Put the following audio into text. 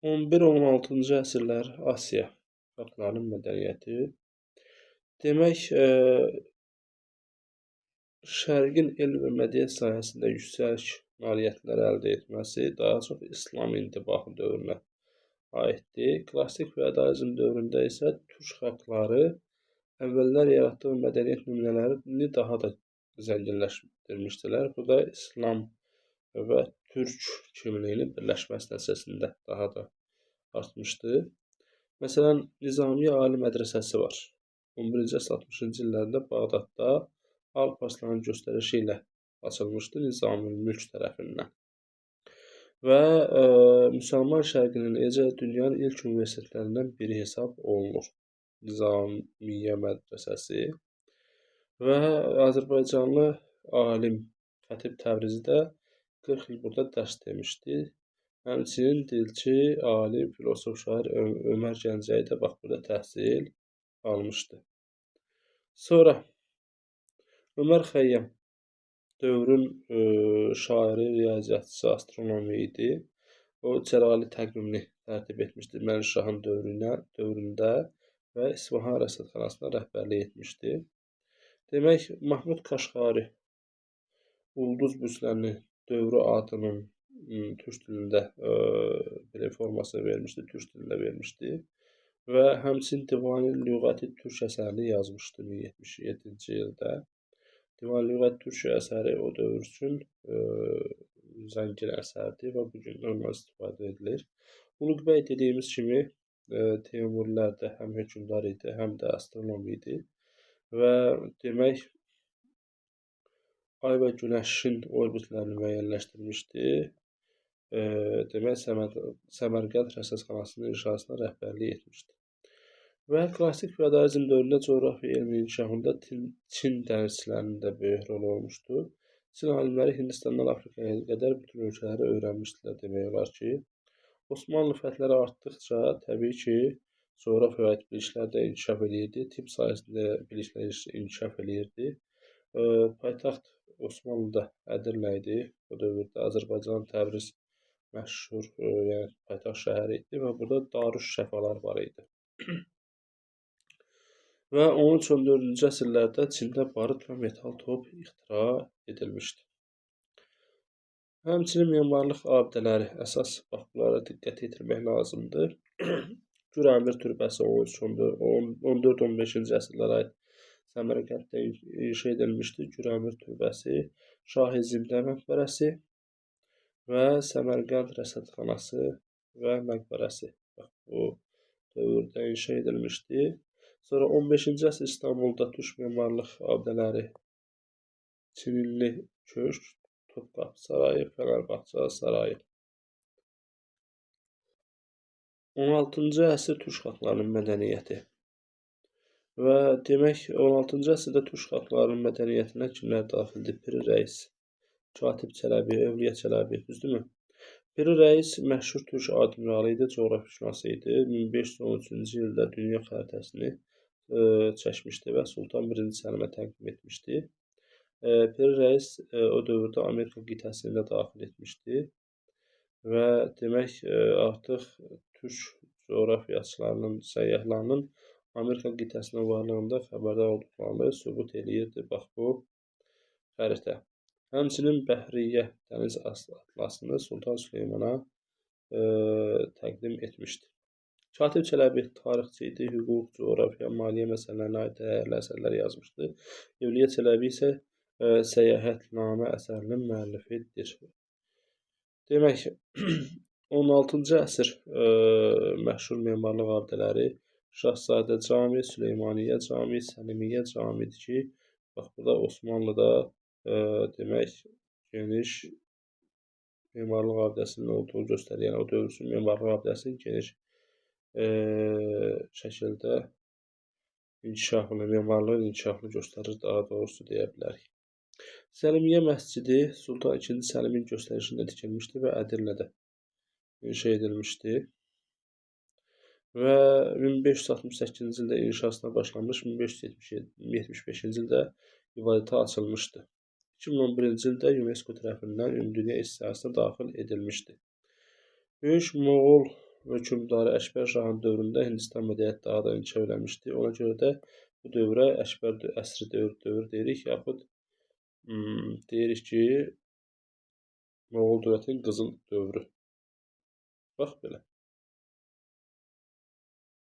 11-16-cı əsrlər Asiya xalqlarının mədəniyyəti demək, Şərqin elm və mədəniyyət sahəsində yüksək nailiyyətlər əldə etməsi daha çox İslam intibahı dövrünə aiddir. Klassik feodalizm dövründə isə türk xalqları əvvəllər yaratdığı mədəniyyət nümunələrini daha da zənginləşdirmişdilər. Bu da İslam və türk kimliyinin birləşməsi nəticəsində daha da artmışdı. Məsələn, Nizamiye Ali Mədrəsəsi var. 11-ci əsr 60-cı illərdə Bağdadda Alparslanın göstərişi ilə açılmışdı Nizamülmülk tərəfindən. Və Müsəlman Şərqinin, eləcə dünyanın ilk universitetlərindən biri hesab olunur Nizamiye Mədrəsəsi. Və Azərbaycanlı alim Xətib Təbrizi də 40 il burada dərs demişdi. Həmçinin dilçi, alim, filosof, şair Ömər Gəncəvi də bax burada təhsil almışdı. Sonra Ömər Xəyyam dövrün şairi, riyaziyyatçısı, astronomu idi. O Cəlali təqvimini tərtib etmişdi Məlik Şahın dövründə və İsfahan Rəsədxanasına rəhbərlik etmişdi. Demək, Mahmud Kaşqari Ulduz Büslənin dövrü adının türk dilində belə formasını vermişdi, türk dilində vermişdi. Və həmçinin Divan-ı Lüğəti Türk əsərini yazmışdı 1077-ci ildə. Divan-ı Lüğət Türk əsəri o dövr üçün zəngin əsərdir və bugün ondan istifadə edilir. Uluq bəy dediyimiz kimi Teymurilərdə həm hökmdar idi, həm də astronom idi. Və demək, ay və günəşin orbitlərini müəyyənləşdirmişdi. Demək, Səmərqənd Rəsədxanasının inşasına rəhbərlik etmişdi. Və klassik feodalizm dövründə coğrafiya elminin inkişafında Çin dənizçilərinin də böyük rolu olmuşdu. Çin alimləri Hindistandan Afrikaya qədər bütün ölkələri öyrənmişdilər demək olar ki. Osmanlı fətləri artdıqca təbii ki, coğrafiya aid biliklər də inkişaf edirdi, tibb sahəsində biliklər inkişaf edirdi. Paytaxt Osmanlıda Ədirlə idi. O dövrdə Azərbaycanın Təbriz məşhur paytaxt şəhəri idi və burada Darüşşəfalar var idi. Və 13-14-cü əsrlərdə Çində barıt və metal top ixtira edilmişdi. Həmçinin memarlıq abidələri əsas bax bunlara diqqət yetirmək lazımdır. Güramir türbəsi 14-15-ci əsrlərə aid Səmərqənddə inşa edilmişdi. Güramir türbəsi, Şah-ı Zimdə məqbərəsi və Səmərqənd Rəsədxanası və məqbərəsi bax bu dövrdə inşa edilmişdi. Sonra 15-ci əsr İstanbulda türk memarlıq abidələri Çinilli köşk, Topqapı sarayı, Fənərbağça sarayı. 16-cı əsr türk xalqlarının mədəniyyəti. Və demək, 16-cı əsrdə türk xalqlarının mədəniyyətinə kimlər daxildir? Piri Rəis, Katib Çələbi, Övliya Çələbi, düzdürmü? Piri Rəis məşhur türk admiralı idi, coğrafiyyaşünası idi. 1513-cü ildə dünya xəritəsini çəkmişdi və Sultan 1-ci Səlimə təqdim etmişdi. Piri Rəis o dövrdə Amerika qitəsini də daxil etmişdi və demək, artıq türk coğrafiyaçılarının, səyyahlarının Amerika qitəsinin varlığında xəbərdar olduqlarını sübut eləyirdi. Bax bu xəritə. Həmçinin Bəhriyyə dəniz atlasını Sultan Süleymana təqdim etmişdi. Katib Çələbi tarixçi idi, hüquq, coğrafiya, maliyyə məsələlərinə aid dəyərli əsərlər yazmışdı. Övliya Çələbi isə Səyahətnamə əsərinin müəllifidir. Demək, 16-cı əsr məşhur memarlıq abidələri Şahzadə Cami, Süleymaniyyə Cami, Səlimiyyə Camidir ki, bax burada Osmanlıda demək, geniş memarlıq abidəsinin olduğu göstərir. Yəni o dövr üçün memarlıq abidəsinin geniş şəkildə inkişafını, memarlığın inkişafını göstərir, daha doğrusu deyə bilərik. Səlimiyyə məscidi Sultan II. Səlimin göstərişində tikilmişdi və Ədirlədə inşa edilmişdi. Və 1568-ci ildə inşasına başlanmış, 1575-ci ildə ibadətə açılmışdı. 2011-ci ildə UNESCO tərəfindən Ümumdünya İrs siyahısına daxil edilmişdi. Böyük Moğol hökmdarı Əkbər Şahın dövründə Hindistan mədəniyyəti daha da inkişaf eləmişdi. Ona görə də bu dövrə Əkbər əsri dövr deyirik, yaxud deyirik ki, Moğol dövlətinin qızıl dövrü. Bax belə.